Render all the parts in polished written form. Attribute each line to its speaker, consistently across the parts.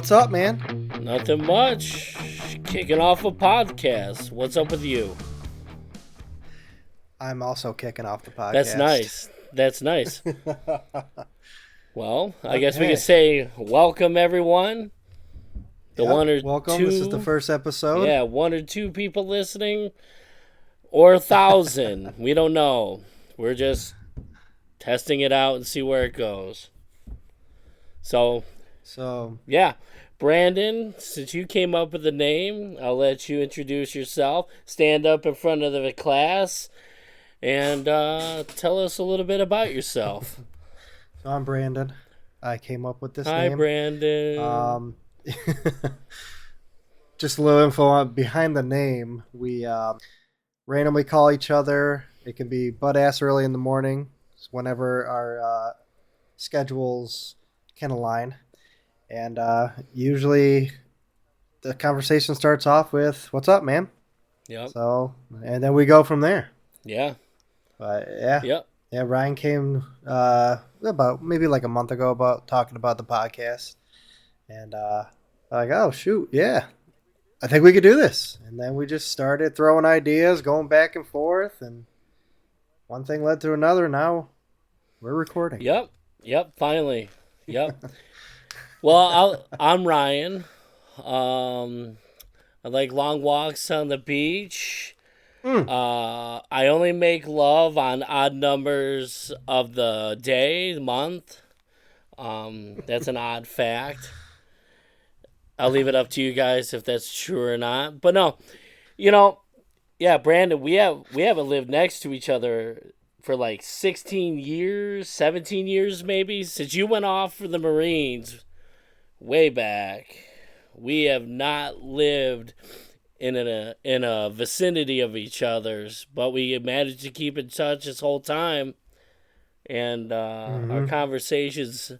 Speaker 1: What's up, man?
Speaker 2: Nothing much. Kicking off a podcast. What's up with you?
Speaker 1: I'm also kicking off the podcast.
Speaker 2: That's nice. That's nice. Well, I guess we
Speaker 1: Hey.
Speaker 2: could say welcome, everyone. The
Speaker 1: Yep,
Speaker 2: one or
Speaker 1: welcome.
Speaker 2: two.
Speaker 1: This is the first episode.
Speaker 2: Yeah, 1 or 2 people listening, or 1,000. We don't know. We're just testing it out and see where it goes. So,
Speaker 1: So,
Speaker 2: yeah. Brandon, since you came up with the name, I'll let you introduce yourself. Stand up in front of the class and tell us a little bit about yourself.
Speaker 1: I'm Brandon. I came up with this
Speaker 2: Hi,
Speaker 1: name.
Speaker 2: Brandon.
Speaker 1: Just a little info on behind the name. We randomly call each other. It can be butt ass early in the morning, whenever our schedules can align. And usually the conversation starts off with, "What's up, man?"
Speaker 2: Yep.
Speaker 1: So, and then we go from there.
Speaker 2: Yeah.
Speaker 1: But yeah.
Speaker 2: Yep.
Speaker 1: Yeah, Ryan came about maybe like a month ago about talking about the podcast. And like, oh, shoot, yeah, I think we could do this. And then we just started throwing ideas, going back and forth. And one thing led to another. Now we're recording.
Speaker 2: Yep. Finally. Yep. Well, I'm Ryan. I like long walks on the beach. I only make love on odd numbers of the day, month. That's an odd fact. I'll leave it up to you guys if that's true or not. But no, yeah, Brandon, we haven't lived next to each other for like 16 years, 17 years maybe, since you went off for the Marines way back. We have not lived in a vicinity of each other's, but we managed to keep in touch this whole time, and our conversations,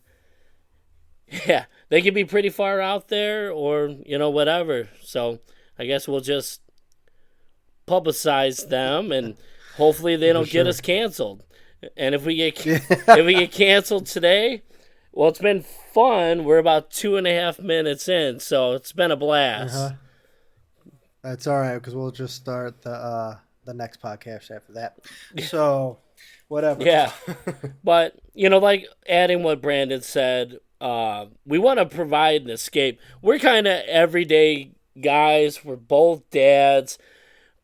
Speaker 2: yeah, they can be pretty far out there, or whatever. So I guess we'll just publicize them, and hopefully they don't get us canceled. And if we get canceled today, well, it's been fun. We're about 2.5 minutes in, so it's been a blast.
Speaker 1: That's all right, because we'll just start the next podcast after that. So, whatever.
Speaker 2: Yeah. But, like adding what Brandon said, we want to provide an escape. We're kind of everyday guys. We're both dads.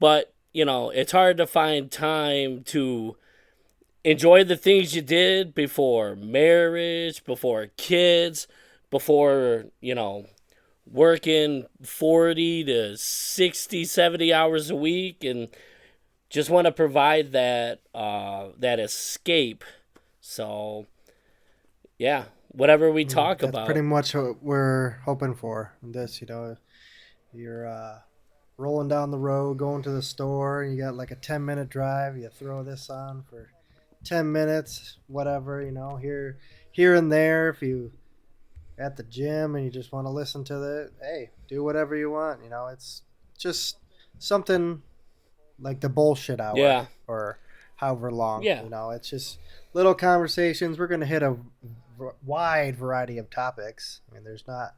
Speaker 2: But, it's hard to find time to enjoy the things you did before marriage, before kids, before, working 40 to 60, 70 hours a week, and just want to provide that escape. So, yeah, whatever we talk
Speaker 1: That's
Speaker 2: about.
Speaker 1: pretty much what we're hoping for. This, you're rolling down the road, going to the store, you got like a 10-minute drive, you throw this on for 10 minutes, whatever, here and there. If you at the gym and you just want to listen to it, hey, do whatever you want. It's just something like the bullshit hour,
Speaker 2: Yeah.
Speaker 1: or however long.
Speaker 2: Yeah.
Speaker 1: It's just little conversations. We're going to hit a wide variety of topics. I mean, there's not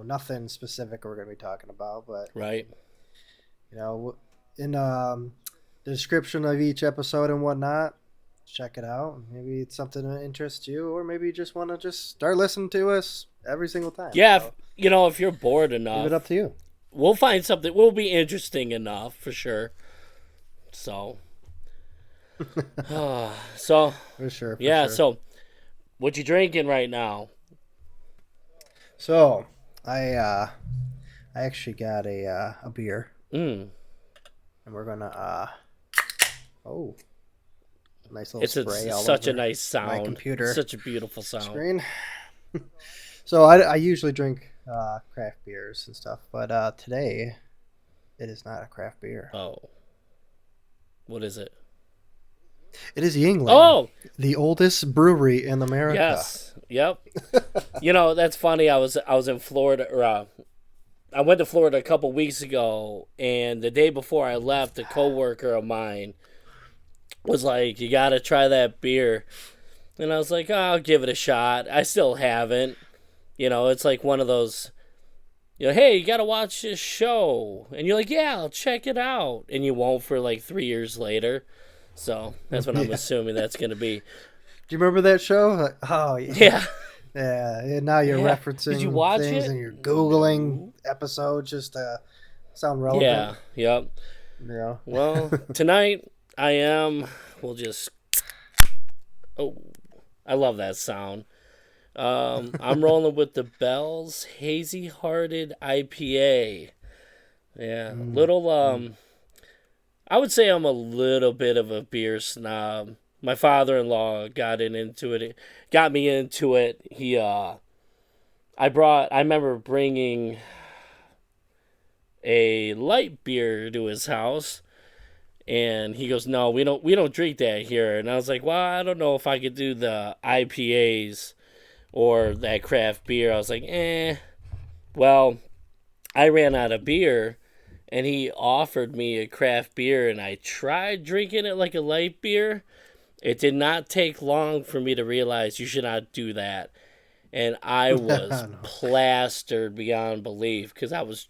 Speaker 1: nothing specific we're going to be talking about, but
Speaker 2: Right.
Speaker 1: In the description of each episode and whatnot, check it out. Maybe it's something that interests you, or maybe you just want to just start listening to us every single time.
Speaker 2: Yeah,
Speaker 1: So,
Speaker 2: if you're bored
Speaker 1: leave
Speaker 2: enough,
Speaker 1: it up to you.
Speaker 2: we'll find something. We'll be interesting enough for sure. So, so
Speaker 1: For sure.
Speaker 2: yeah.
Speaker 1: Sure.
Speaker 2: So, what you drinking right now?
Speaker 1: So I actually got a beer,
Speaker 2: Mm.
Speaker 1: and we're gonna nice little
Speaker 2: It's
Speaker 1: spray all
Speaker 2: such a
Speaker 1: over
Speaker 2: nice sound.
Speaker 1: my computer
Speaker 2: Such a beautiful sound.
Speaker 1: screen. So I usually drink craft beers and stuff, but today it is not a craft beer.
Speaker 2: Oh, what is it?
Speaker 1: It is Yingling.
Speaker 2: Oh,
Speaker 1: The oldest brewery in America.
Speaker 2: yes. Yep. That's funny. I was in Florida, or I went to Florida a couple weeks ago, and the day before I left, a coworker of mine was like, "You got to try that beer," and I was like, "Oh, I'll give it a shot." I still haven't, It's like one of those, hey, you gotta watch this show, and you're like, yeah, I'll check it out, and you won't for like 3 years later. So that's what I'm
Speaker 1: Yeah.
Speaker 2: assuming that's gonna be.
Speaker 1: Do you remember that show? Like, oh yeah.
Speaker 2: Yeah,
Speaker 1: Yeah, and now you're
Speaker 2: yeah. Did you
Speaker 1: referencing
Speaker 2: watch
Speaker 1: things
Speaker 2: it?
Speaker 1: and you're googling
Speaker 2: No.
Speaker 1: episodes just to sound relevant.
Speaker 2: Yeah, yep.
Speaker 1: Yeah.
Speaker 2: Well, tonight I am. We'll just. Oh, I love that sound. I'm rolling with the Bell's Hazy Hearted IPA. Yeah,
Speaker 1: Mm,
Speaker 2: little.
Speaker 1: mm.
Speaker 2: I would say I'm a little bit of a beer snob. My father-in-law into it. Got me into it. I remember bringing a light beer to his house, and he goes, "No, we don't drink that here." And I was like, "Well, I don't know if I could do the IPAs or that craft beer." I was like, "Eh." Well, I ran out of beer, and he offered me a craft beer, and I tried drinking it like a light beer. It did not take long for me to realize you should not do that. And I was
Speaker 1: No.
Speaker 2: plastered beyond belief because I was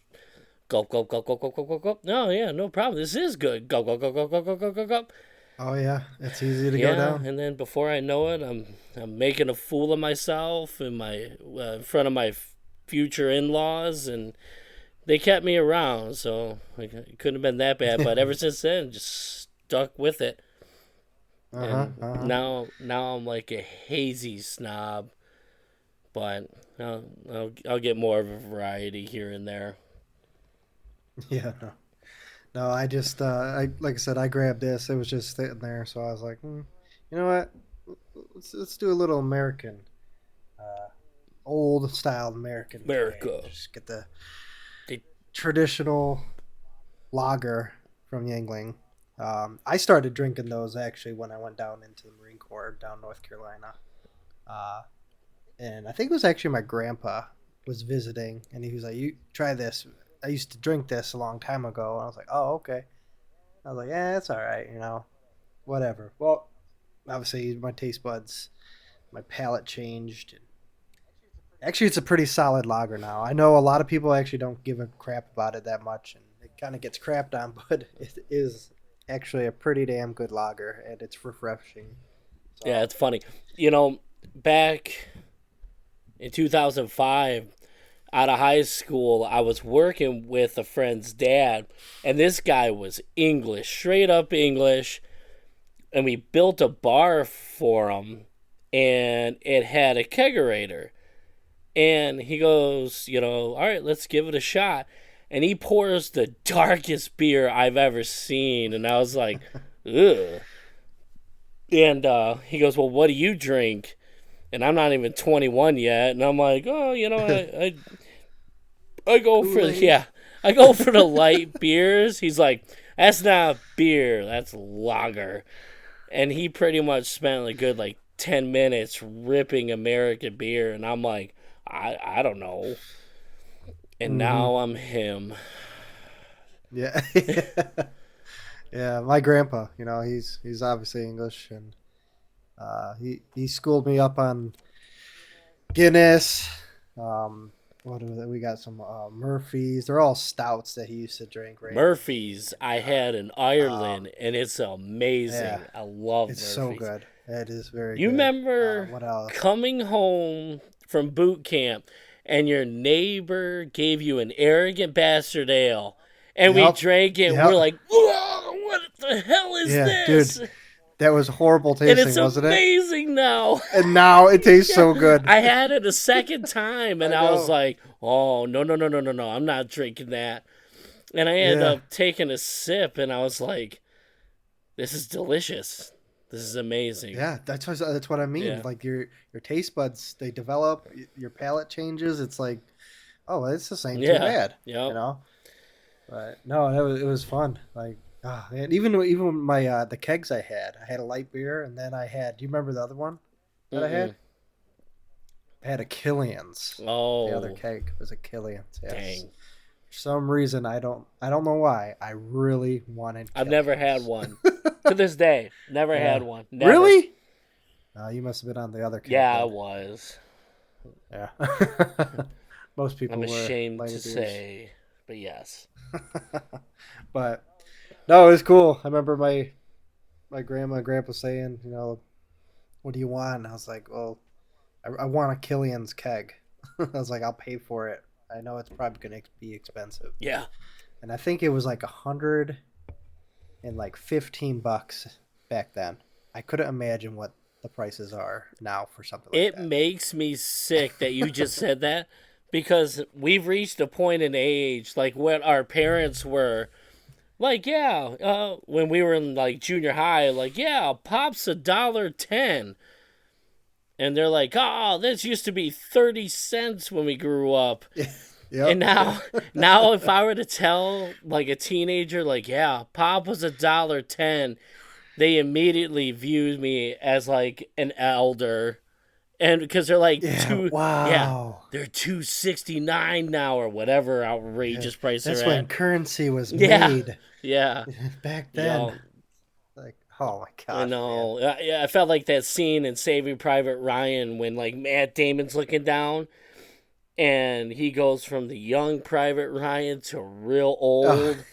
Speaker 2: gulp, gulp, gulp, gulp, gulp, gulp, gulp, gulp. No, yeah, no problem. This is good. Gulp, gulp, gulp, gulp, gulp, gulp, gulp, gulp, gulp.
Speaker 1: Oh yeah, it's easy to go
Speaker 2: Yeah,
Speaker 1: down.
Speaker 2: and then before I know it, I'm making a fool of myself in front of my future in-laws, and they kept me around, so like, it couldn't have been that bad. But ever since then, just stuck with it.
Speaker 1: Uh huh.
Speaker 2: And
Speaker 1: Uh huh.
Speaker 2: now I'm like a hazy snob, but I'll get more of a variety here and there.
Speaker 1: Yeah. No. No. I just I like I said, I grabbed this. It was just sitting there, so I was like, you know what? Let's do a little American, uh, old style American today.
Speaker 2: America.
Speaker 1: Just get the
Speaker 2: They,
Speaker 1: traditional lager from Yingling. I started drinking those actually when I went down into the Marine Corps down North Carolina. Uh, and I think it was actually my grandpa was visiting, and he was like, "You try this." I used to drink this a long time ago, and I was like, "Oh, okay." I was like, "Yeah, it's all right, whatever." Well, obviously, my taste buds, my palate changed. Actually, it's a pretty solid lager now. I know a lot of people actually don't give a crap about it that much, and it kind of gets crapped on, but it is actually a pretty damn good lager, and it's refreshing.
Speaker 2: yeah,
Speaker 1: So,
Speaker 2: it's funny. Back in 2005, out of high school, I was working with a friend's dad, and this guy was English, straight up English, and we built a bar for him, and it had a kegerator. And he goes, all right, let's give it a shot. And he pours the darkest beer I've ever seen. And I was like, ugh. And he goes, well, what do you drink? And I'm not even 21 yet. And I'm like, oh, I go for,
Speaker 1: Kool-Aid.
Speaker 2: I go for the light beers. He's like, that's not beer, that's lager. And he pretty much spent a good 10 minutes ripping American beer. And I'm like, I don't know. And
Speaker 1: Hmm.
Speaker 2: now I'm him.
Speaker 1: Yeah. Yeah, my grandpa, he's obviously English, and he schooled me up on Guinness. What are they? We got some Murphys. They're all stouts that he used to drink, right?
Speaker 2: Murphy's I had in
Speaker 1: Um,
Speaker 2: Ireland, and it's amazing.
Speaker 1: yeah,
Speaker 2: I love
Speaker 1: it's so
Speaker 2: Murphy's.
Speaker 1: good. It is very
Speaker 2: You
Speaker 1: good.
Speaker 2: remember
Speaker 1: What else?
Speaker 2: coming home from boot camp and your neighbor gave you an arrogant bastard ale, and we
Speaker 1: Yep,
Speaker 2: drank it, and we're
Speaker 1: yep,
Speaker 2: like, whoa, what the hell is
Speaker 1: yeah, dude,
Speaker 2: this?
Speaker 1: that was horrible
Speaker 2: And it's
Speaker 1: tasting, wasn't it?
Speaker 2: amazing now.
Speaker 1: And now it tastes
Speaker 2: Yeah,
Speaker 1: so good.
Speaker 2: I had it a second time, and
Speaker 1: I
Speaker 2: I was
Speaker 1: know.
Speaker 2: like, "Oh no, no, no, no, no, no! I'm not drinking that." And I ended
Speaker 1: Yeah,
Speaker 2: up taking a sip, and I was like, "This is delicious. This is amazing."
Speaker 1: yeah, that's what I mean.
Speaker 2: Yeah,
Speaker 1: Like your taste buds, they develop, your palate changes. It's like, oh, this ain't too
Speaker 2: yeah,
Speaker 1: bad, you
Speaker 2: yep.
Speaker 1: know. But no, it was fun. Like, and even my the kegs I had a light beer, and then I had. Do you remember the other one that I had?
Speaker 2: Mm-mm.
Speaker 1: I had a Killian's. The other
Speaker 2: Oh,
Speaker 1: keg was a Killian's. Yes.
Speaker 2: dang!
Speaker 1: For some reason, I don't know why. I really wanted
Speaker 2: I've never had
Speaker 1: Killian's.
Speaker 2: one to this day. Never had
Speaker 1: Yeah.
Speaker 2: one. Never.
Speaker 1: Really? You must have been on the other keg
Speaker 2: Yeah, I
Speaker 1: then.
Speaker 2: was.
Speaker 1: Yeah. Most people
Speaker 2: I'm
Speaker 1: were
Speaker 2: ashamed
Speaker 1: playing
Speaker 2: to
Speaker 1: beers.
Speaker 2: say, but yes.
Speaker 1: But no, it was cool. I remember my grandma and grandpa saying, what do you want? And I was like, well, I want a Killian's keg. I was like, I'll pay for it. I know it's probably going to be expensive.
Speaker 2: Yeah.
Speaker 1: And I think it was like 115 bucks back then. I couldn't imagine what the prices are now for something like
Speaker 2: It makes me sick that you just
Speaker 1: that.
Speaker 2: said that because we've reached a point in age like what our parents were like, yeah, when we were in like junior high, like, yeah, pop's $1.10. And they're like, oh, this used to be 30 cents when we grew up. And
Speaker 1: Yep.
Speaker 2: now if I were to tell like a teenager, like, yeah, pop was $1.10, they immediately viewed me as like an elder. And because they're like
Speaker 1: Yeah.
Speaker 2: yeah,
Speaker 1: Wow.
Speaker 2: they're 269 now or whatever
Speaker 1: Yeah.
Speaker 2: outrageous price they're
Speaker 1: That's when
Speaker 2: at.
Speaker 1: currency was
Speaker 2: Yeah,
Speaker 1: made
Speaker 2: yeah,
Speaker 1: back then.
Speaker 2: yo,
Speaker 1: Like, oh my
Speaker 2: I
Speaker 1: gosh, man.
Speaker 2: know. Yeah, I felt like that scene in Saving Private Ryan when like Matt Damon's looking down and he goes from the young Private Ryan to real
Speaker 1: Oh,
Speaker 2: old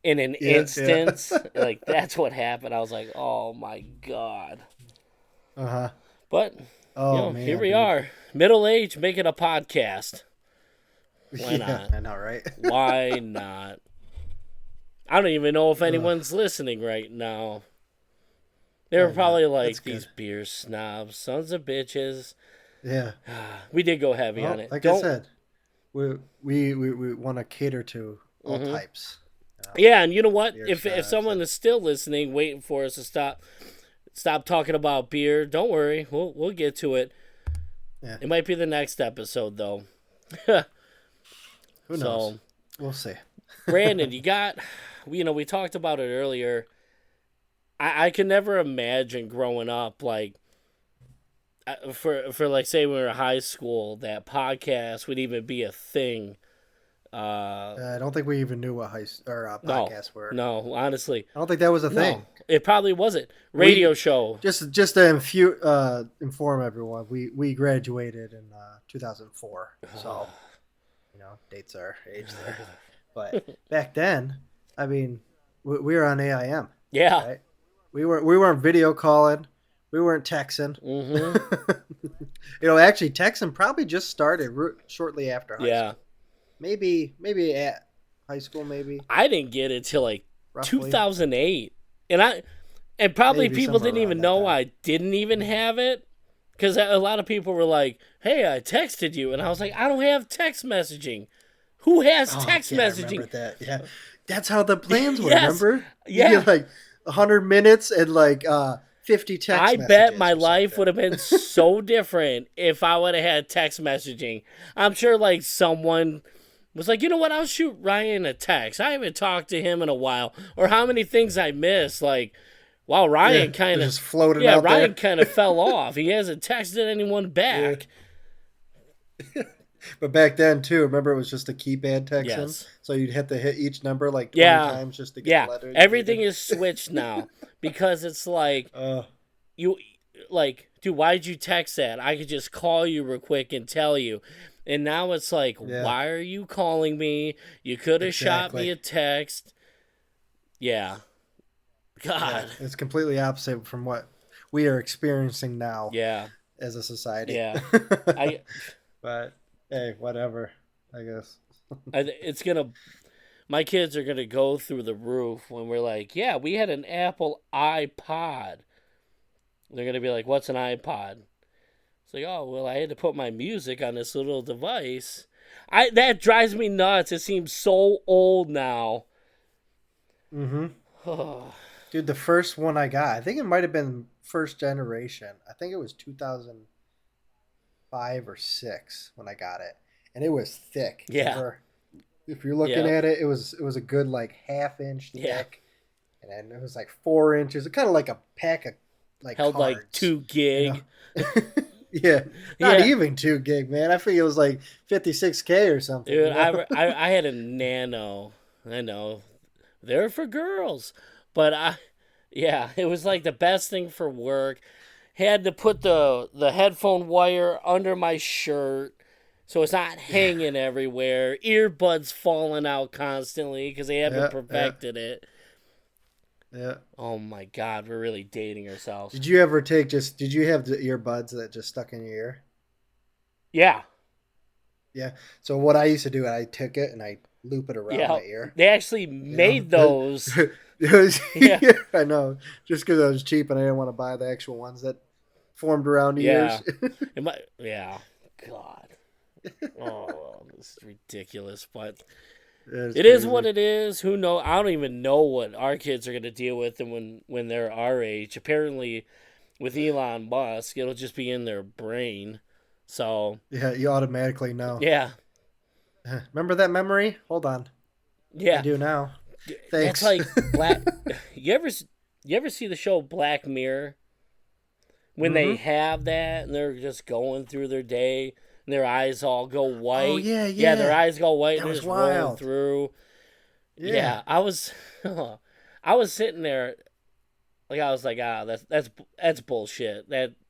Speaker 2: in an
Speaker 1: yeah, yeah.
Speaker 2: instant. Like that's what happened. I was like, oh my god.
Speaker 1: Uh-huh.
Speaker 2: But
Speaker 1: Oh
Speaker 2: here
Speaker 1: man,
Speaker 2: we
Speaker 1: dude.
Speaker 2: are, middle age, making a podcast. Why
Speaker 1: Yeah,
Speaker 2: not?
Speaker 1: I know, right?
Speaker 2: Why not? I don't even know if
Speaker 1: Ugh,
Speaker 2: anyone's listening right now. They were
Speaker 1: probably not.
Speaker 2: probably
Speaker 1: That's
Speaker 2: like these
Speaker 1: good.
Speaker 2: beer snobs, sons of bitches.
Speaker 1: Yeah.
Speaker 2: We did go heavy on
Speaker 1: Well,
Speaker 2: it.
Speaker 1: like I
Speaker 2: Don't.
Speaker 1: said, we want to cater to all
Speaker 2: Hmm.
Speaker 1: types.
Speaker 2: Yeah, and you know what?
Speaker 1: Beer
Speaker 2: If
Speaker 1: snobs
Speaker 2: someone
Speaker 1: and
Speaker 2: is still listening, waiting for us to stop talking about beer, don't worry. We'll get to it.
Speaker 1: yeah.
Speaker 2: It might be the next episode though.
Speaker 1: Who knows?
Speaker 2: So,
Speaker 1: We'll see.
Speaker 2: Brandon, we talked about it earlier. I could never imagine growing up like for like say we were in high school that podcast would even be a thing.
Speaker 1: I don't think we even knew what
Speaker 2: No,
Speaker 1: podcasts were.
Speaker 2: no, honestly,
Speaker 1: I don't think that was a thing.
Speaker 2: no. It probably wasn't
Speaker 1: We
Speaker 2: radio show.
Speaker 1: just to inform everyone, we graduated in 2004, so dates are age there. But back then, I mean, we were on AIM,
Speaker 2: Yeah.
Speaker 1: right? We weren't video calling, we weren't texting.
Speaker 2: Mm-hmm.
Speaker 1: Actually, texting probably just started shortly after high
Speaker 2: Yeah.
Speaker 1: school. Maybe at high school, maybe
Speaker 2: I didn't get it till like
Speaker 1: roughly,
Speaker 2: 2008, and probably
Speaker 1: maybe
Speaker 2: people
Speaker 1: somewhere
Speaker 2: didn't
Speaker 1: around
Speaker 2: even
Speaker 1: that
Speaker 2: know
Speaker 1: time.
Speaker 2: I didn't even have it because a lot of people were like, "Hey, I texted you," and I was like, "I don't have text messaging. Who has
Speaker 1: Oh
Speaker 2: text
Speaker 1: yeah, I
Speaker 2: messaging?"
Speaker 1: remember that. Yeah, that's how the plans were.
Speaker 2: Yes.
Speaker 1: Remember? You
Speaker 2: Yeah.
Speaker 1: get like 100 minutes and like 50
Speaker 2: I
Speaker 1: text
Speaker 2: bet my
Speaker 1: messages or
Speaker 2: life
Speaker 1: something.
Speaker 2: would have been so different if I would have had text messaging. I'm sure like someone was like, you know what, I'll shoot Ryan a text. I haven't talked to him in a while. Or how many things I missed. Like, wow,
Speaker 1: Yeah,
Speaker 2: Ryan
Speaker 1: they're
Speaker 2: kind of,
Speaker 1: just floating
Speaker 2: yeah,
Speaker 1: out
Speaker 2: Ryan
Speaker 1: there.
Speaker 2: kind of fell off. He hasn't texted anyone
Speaker 1: Yeah.
Speaker 2: back.
Speaker 1: But back then too, remember it was just a keypad texting,
Speaker 2: Yes.
Speaker 1: so you'd have to hit each number like 20
Speaker 2: Yeah.
Speaker 1: times just to get
Speaker 2: Yeah.
Speaker 1: the letter you
Speaker 2: Everything
Speaker 1: needed.
Speaker 2: is switched now because it's like,
Speaker 1: Uh,
Speaker 2: you like, dude, why'd you text that? I could just call you real quick and tell you. And now it's like,
Speaker 1: yeah,
Speaker 2: why are you calling me? You could have shot me
Speaker 1: exactly.
Speaker 2: a text. Yeah.
Speaker 1: Yeah,
Speaker 2: God.
Speaker 1: it's completely opposite from what we are experiencing now
Speaker 2: Yeah.
Speaker 1: as a society.
Speaker 2: Yeah. I,
Speaker 1: But hey, whatever. I guess.
Speaker 2: it's gonna my kids are gonna go through the roof when we're like, yeah, we had an Apple iPod. They're gonna be like, what's an iPod? It's like, oh well, I had to put my music on this little device. That drives me nuts. It seems so old now.
Speaker 1: Mm-hmm. Dude, the first one I got, I think it might have been first generation. I think it was 2005 or six when I got it, and it was thick.
Speaker 2: Yeah.
Speaker 1: If you're looking
Speaker 2: Yeah.
Speaker 1: at it, it was a good like half-inch
Speaker 2: Yeah.
Speaker 1: thick, and then it was like 4 inches. Kind of like a pack of like
Speaker 2: Held
Speaker 1: cards.
Speaker 2: like 2
Speaker 1: You
Speaker 2: gig.
Speaker 1: know? Yeah, not
Speaker 2: Yeah.
Speaker 1: even 2 gig, man. I think it was like 56K or something.
Speaker 2: Dude,
Speaker 1: You know?
Speaker 2: I had a Nano. I know. They're for girls. But yeah, it was like the best thing for work. had to put the headphone wire under my shirt so it's not hanging everywhere. Earbuds falling out constantly because they haven't perfected it.
Speaker 1: Yeah.
Speaker 2: Oh my God, we're really dating ourselves.
Speaker 1: Did you ever take did you have the earbuds that just stuck in your ear?
Speaker 2: Yeah.
Speaker 1: Yeah. So what I used to do, I took it and I loop it around my ear.
Speaker 2: They actually made those.
Speaker 1: Yeah. I know. Just because I was cheap and I didn't want to buy the actual ones that formed around the ears.
Speaker 2: God. Oh, this is ridiculous, but
Speaker 1: It
Speaker 2: is what it is. Who knows? I don't even know what our kids are going to deal with when they're our age. Apparently, with Elon Musk, it'll just be in their brain. So
Speaker 1: yeah, you automatically know.
Speaker 2: Yeah.
Speaker 1: Remember that memory? Hold on.
Speaker 2: Yeah.
Speaker 1: I do now. Thanks.
Speaker 2: That's like Black. You ever see the show Black Mirror? When they have that and they're just going through their day and their eyes all go white.
Speaker 1: Oh yeah.
Speaker 2: Yeah, their eyes go white and
Speaker 1: That
Speaker 2: they're
Speaker 1: was
Speaker 2: just rolling
Speaker 1: wild.
Speaker 2: through.
Speaker 1: Yeah.
Speaker 2: I was sitting there like I was like, that's bullshit.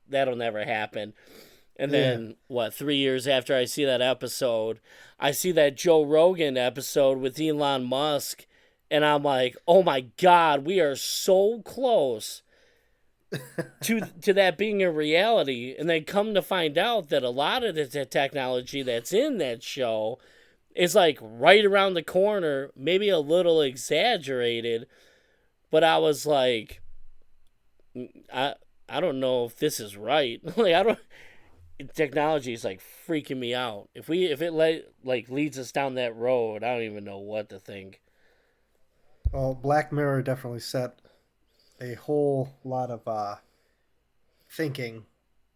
Speaker 2: That'll never happen. And then 3 years after I see that episode, I see that Joe Rogan episode with Elon Musk, and I'm like, oh my God, we are so close to that being a reality. And then come to find out that a lot of the technology that's in that show is like right around the corner, maybe a little exaggerated, but I was like, I don't know if this is right. Technology is like freaking me out. If it leads us down that road, I don't even know what to think.
Speaker 1: Well, Black Mirror definitely set a whole lot of thinking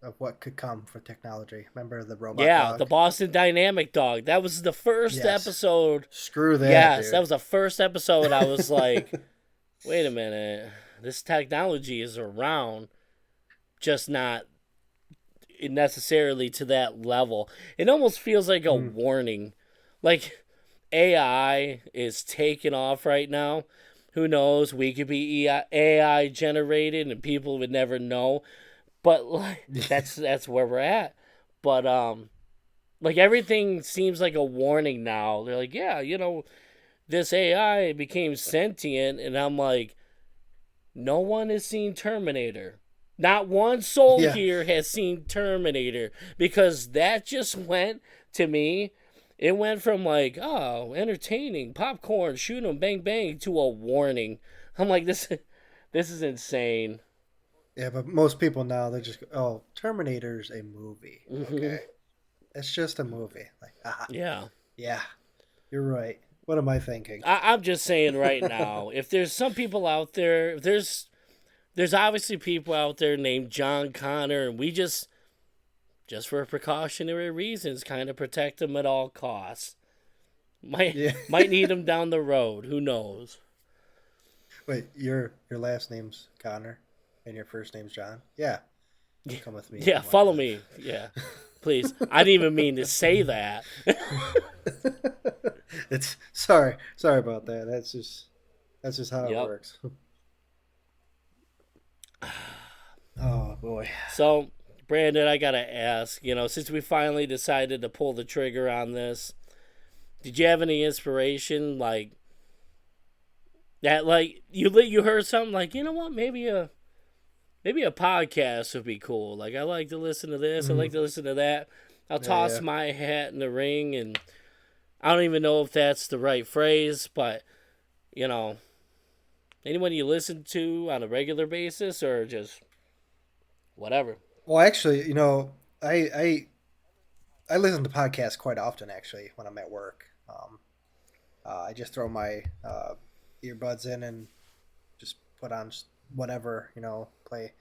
Speaker 1: of what could come for technology. Remember the robot dog?
Speaker 2: The Boston Dynamic dog. That was the first episode.
Speaker 1: Screw that.
Speaker 2: Yes,
Speaker 1: dude.
Speaker 2: that was the first episode. I was like, wait a minute. This technology is around, just not necessarily to that level. It almost feels like a warning. Like AI is taking off right now. Who knows? We could be AI generated and people would never know. But like, that's where we're at. But like everything seems like a warning now. They're like, yeah, this AI became sentient, and I'm like, no one has seen Terminator. Not one soul here has seen Terminator, because that just went, to me, it went from like, oh, entertaining, popcorn, shoot 'em, bang, bang, to a warning. I'm like, this is insane.
Speaker 1: Yeah, but most people now, they just go, oh, Terminator's a movie.
Speaker 2: Mm-hmm.
Speaker 1: Okay. It's just a movie. Like,
Speaker 2: Yeah,
Speaker 1: you're right. What am I thinking?
Speaker 2: I'm just saying right now, if there's some people out there, there's obviously people out there named John Connor, and we just for precautionary reasons, kind of protect them at all costs. Might need them down the road. Who knows?
Speaker 1: Wait, your last name's Connor, and your first name's John? Yeah. Come with me.
Speaker 2: Yeah, follow me. Yeah, please. I didn't even mean to say that.
Speaker 1: It's sorry about that. That's just how it works. Oh boy.
Speaker 2: So, Brandon, I gotta ask. Since we finally decided to pull the trigger on this, did you have any inspiration like that? Like you heard something like, you know what? Maybe a podcast would be cool. Like, I like to listen to this. I like to listen to that. I'll toss my hat in the ring, and I don't even know if that's the right phrase, but anyone you listen to on a regular basis, or just whatever?
Speaker 1: Well, actually, I listen to podcasts quite often. Actually, when I'm at work, I just throw my earbuds in and just put on whatever play.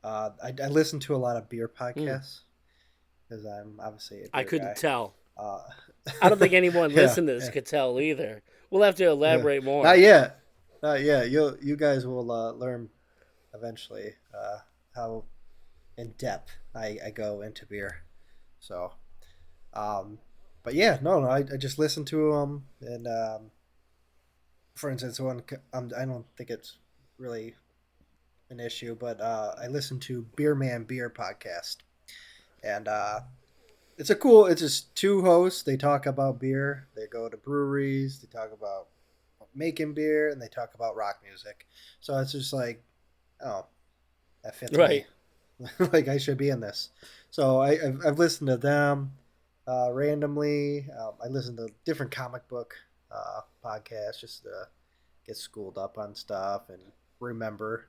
Speaker 1: I listen to a lot of beer podcasts because I'm obviously a beer
Speaker 2: I couldn't
Speaker 1: guy.
Speaker 2: tell. I don't think anyone listening to this could tell either. We'll have to elaborate more.
Speaker 1: Not yet. You guys will learn eventually how in depth I go into beer. So, but yeah, no, I just listen to them, and for instance, I don't think it's really an issue, but I listen to Beer Man Beer podcast, and it's just two hosts. They talk about beer. They go to breweries. They talk about making beer, and they talk about rock music. So it's just like, oh, that fits me.
Speaker 2: Right.
Speaker 1: Like I should be in this. So I've listened to them randomly. I listen to different comic book podcasts just to get schooled up on stuff and remember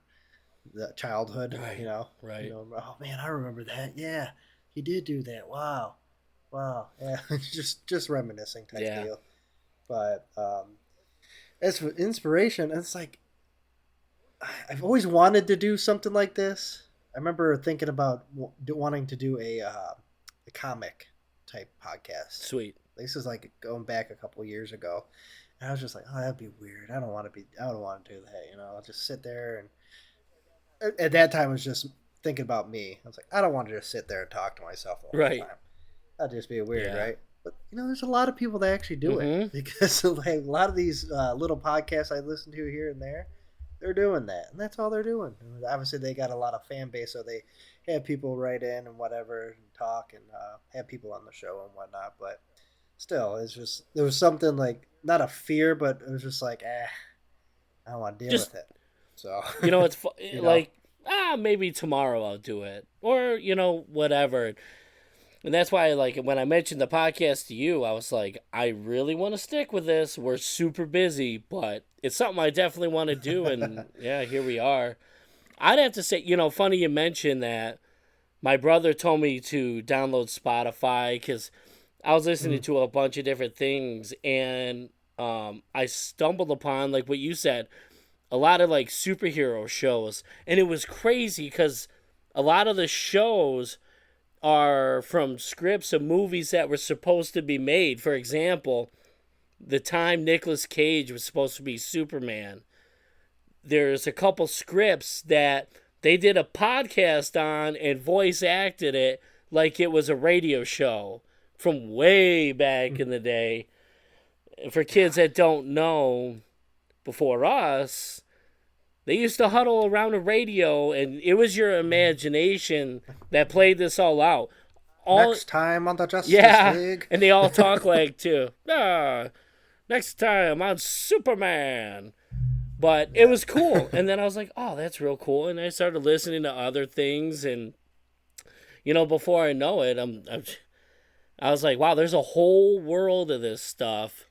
Speaker 1: the childhood.
Speaker 2: Right. Right.
Speaker 1: Oh man, I remember that. Yeah, he did do that. Wow, wow. Yeah, just reminiscing type
Speaker 2: Yeah.
Speaker 1: deal. But as for inspiration, it's like I've always wanted to do something like this. I remember thinking about wanting to do a comic type podcast.
Speaker 2: Sweet.
Speaker 1: This is like going back a couple years ago, and I was just like, oh, that'd be weird. I don't want to be. I don't want to do that. I'll just sit there and at that time I was just thinking about me. I was like, I don't want to just sit there and talk to myself the whole
Speaker 2: Right.
Speaker 1: time. That'd just be weird,
Speaker 2: Yeah.
Speaker 1: right? But there's a lot of people that actually do it because like a lot of these little podcasts I listen to here and there, they're doing that, and that's all they're doing. And obviously, they got a lot of fan base, so they have people write in and whatever and talk and have people on the show and whatnot. But still, it's just there was something like not a fear, but it was just like, I don't want to deal
Speaker 2: Just
Speaker 1: with it. So
Speaker 2: it's
Speaker 1: you know,
Speaker 2: like maybe tomorrow I'll do it, or whatever. And that's why, like, when I mentioned the podcast to you, I was like, I really want to stick with this. We're super busy, but it's something I definitely want to do. And yeah, here we are. I'd have to say, funny you mentioned that. My brother told me to download Spotify because I was listening to a bunch of different things, and I stumbled upon, like what you said, a lot of like superhero shows. And it was crazy because a lot of the shows are from scripts of movies that were supposed to be made. For example, the time Nicolas Cage was supposed to be Superman, there's a couple scripts that they did a podcast on and voice acted it like it was a radio show from way back in the day. For kids that don't know, before us, they used to huddle around a radio, and it was your imagination that played this all out.
Speaker 1: next time on the Justice League.
Speaker 2: And they all talk like too. Next time on Superman. But it was cool. And then I was like, oh, that's real cool. And I started listening to other things, and before I know it, I was like, wow, there's a whole world of this stuff.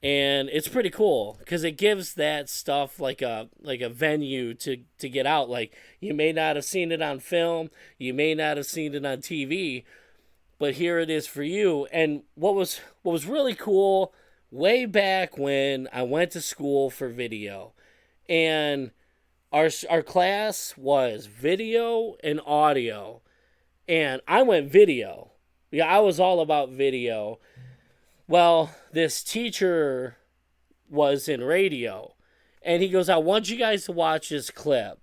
Speaker 2: And it's pretty cool because it gives that stuff like a venue to get out. Like, you may not have seen it on film, you may not have seen it on TV, but here it is for you. And what was really cool, way back when I went to school for video, and our class was video and audio, and I went video. Yeah, I was all about video. Well, this teacher was in radio, and he goes, I want you guys to watch this clip.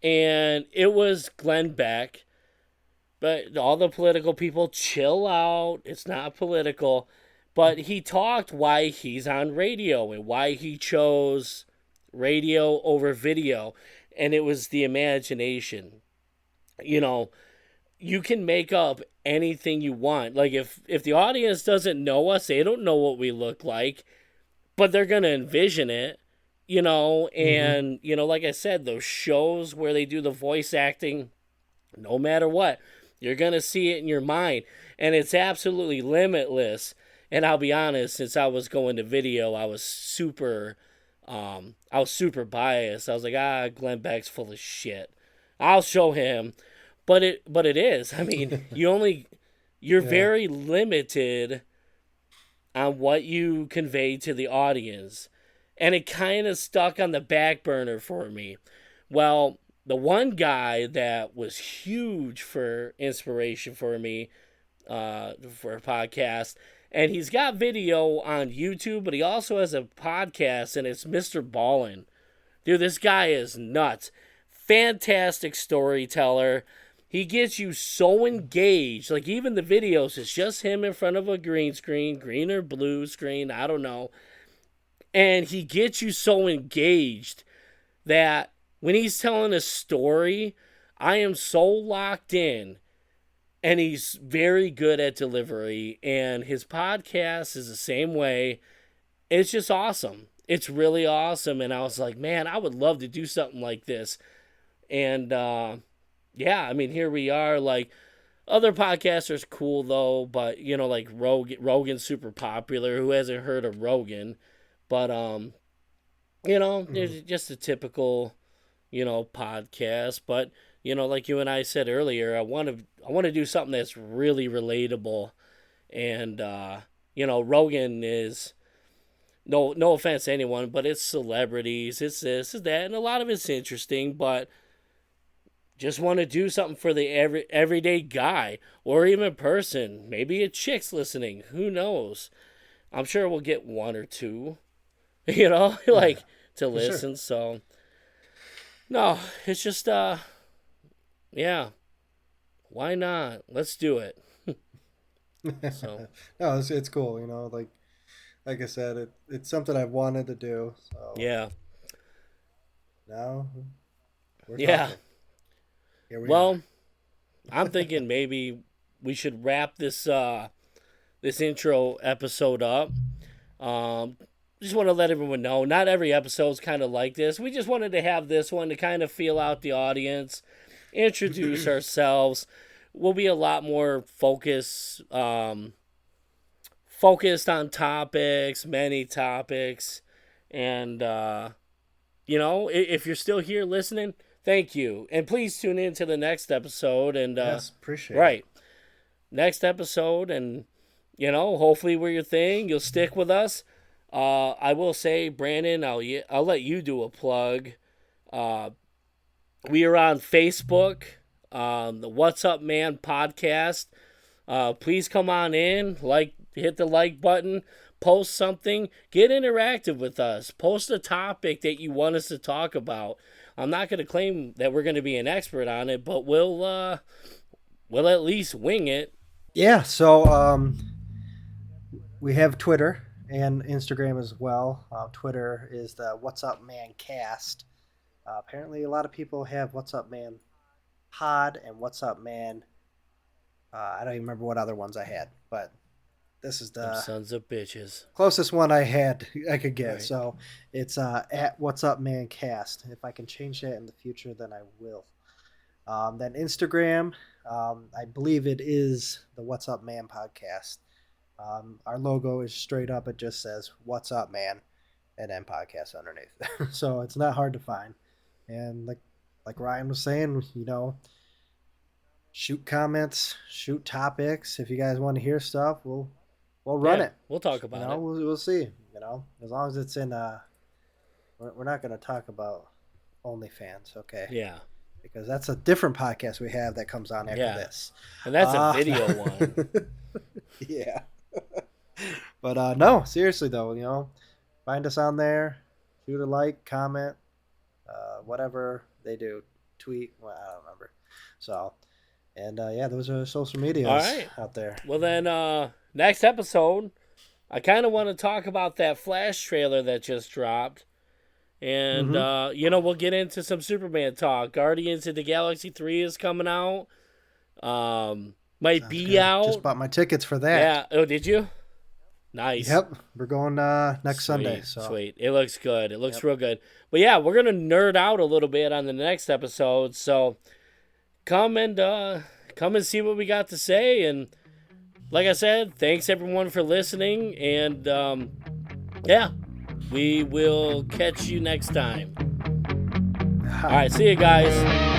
Speaker 2: And it was Glenn Beck, but all the political people, chill out. It's not political. But he talked why he's on radio and why he chose radio over video. And it was the imagination. You can make up anything you want. Like, if the audience doesn't know us, they don't know what we look like, but they're going to envision it, and, like I said, those shows where they do the voice acting, no matter what, you're going to see it in your mind, and it's absolutely limitless. And I'll be honest, since I was going to video, I was super biased. I was like, Glenn Beck's full of shit. I'll show him. But it is. I mean, you're very limited on what you convey to the audience. And it kind of stuck on the back burner for me. Well, the one guy that was huge for inspiration for me for a podcast, and he's got video on YouTube, but he also has a podcast, and it's Mr. Ballin. Dude, this guy is nuts. Fantastic storyteller. He gets you so engaged. Like, even the videos, it's just him in front of a green or blue screen, I don't know. And he gets you so engaged that when he's telling a story, I am so locked in. And he's very good at delivery. And his podcast is the same way. It's just awesome. It's really awesome. And I was like, man, I would love to do something like this. And yeah, I mean, here we are. Like, other podcasters cool though, but you know, like Rogan's super popular. Who hasn't heard of Rogan? But you know, it's just a typical, you know, podcast. But you know, like you and I said earlier, I want to do something that's really relatable. And you know, Rogan is no offense to anyone, but it's celebrities, it's this, it's that, and a lot of it's interesting, but just want to do something for the everyday guy or even person. Maybe a chick's listening. Who knows? I'm sure we'll get one or two, you know, like to listen. Sure. So, no, it's just, yeah, why not? Let's do it. So,
Speaker 1: no, it's cool. You know, like I said, it's something I've wanted to do. So
Speaker 2: yeah.
Speaker 1: Now, we're
Speaker 2: yeah.
Speaker 1: Talking.
Speaker 2: Well, I'm thinking maybe we should wrap this this intro episode up. Just want to let everyone know, not every episode's kind of like this. We just wanted to have this one to kind of feel out the audience, introduce ourselves. We'll be a lot more focused on topics, many topics, and you know, if you're still here listening, thank you. And please tune in to the next episode. And
Speaker 1: yes, appreciate
Speaker 2: it. Next episode. And, you know, hopefully we're your thing. You'll stick with us. I will say, Brandon, I'll let you do a plug. We are on Facebook, the What's Up Man podcast. Please come on in, hit the like button, post something, get interactive with us. Post a topic that you want us to talk about. I'm not going to claim that we're going to be an expert on it, but we'll at least wing it.
Speaker 1: Yeah, so we have Twitter and Instagram as well. Twitter is the What's Up Man Cast. Apparently, a lot of people have What's Up Man Pod and What's Up Man. I don't even remember what other ones I had, but this is the
Speaker 2: sons of bitches
Speaker 1: closest one I could get. Right. So it's at What's Up Man Cast. If I can change that in the future, then I will. Then Instagram, I believe it is the What's Up Man podcast. Our logo is straight up. It just says What's Up Man and then podcast underneath. So it's not hard to find. And like Ryan was saying, you know, shoot comments, shoot topics. If you guys want to hear stuff, we'll run it.
Speaker 2: We'll talk about it.
Speaker 1: We'll see. You know, as long as it's in. We're not going to talk about OnlyFans, okay?
Speaker 2: Yeah.
Speaker 1: Because that's a different podcast we have that comes on after this,
Speaker 2: and that's a video one.
Speaker 1: Yeah. But no, seriously though, you know, find us on there, shoot a like, comment, whatever they do, tweet. Well, I don't remember. So, and yeah, those are social medias out there.
Speaker 2: Well then. Next episode, I kind of want to talk about that Flash trailer that just dropped. And, you know, we'll get into some Superman talk. Guardians of the Galaxy 3 is coming out. Might Sounds be good. Out.
Speaker 1: Just bought my tickets for that.
Speaker 2: Yeah. Oh, did you? Nice.
Speaker 1: Yep. We're going next Sunday. So.
Speaker 2: Sweet. It looks good. It looks real good. But, yeah, we're going to nerd out a little bit on the next episode. So come and see what we got to say. And like I said, thanks everyone for listening, and yeah, we will catch you next time. All right, see you guys.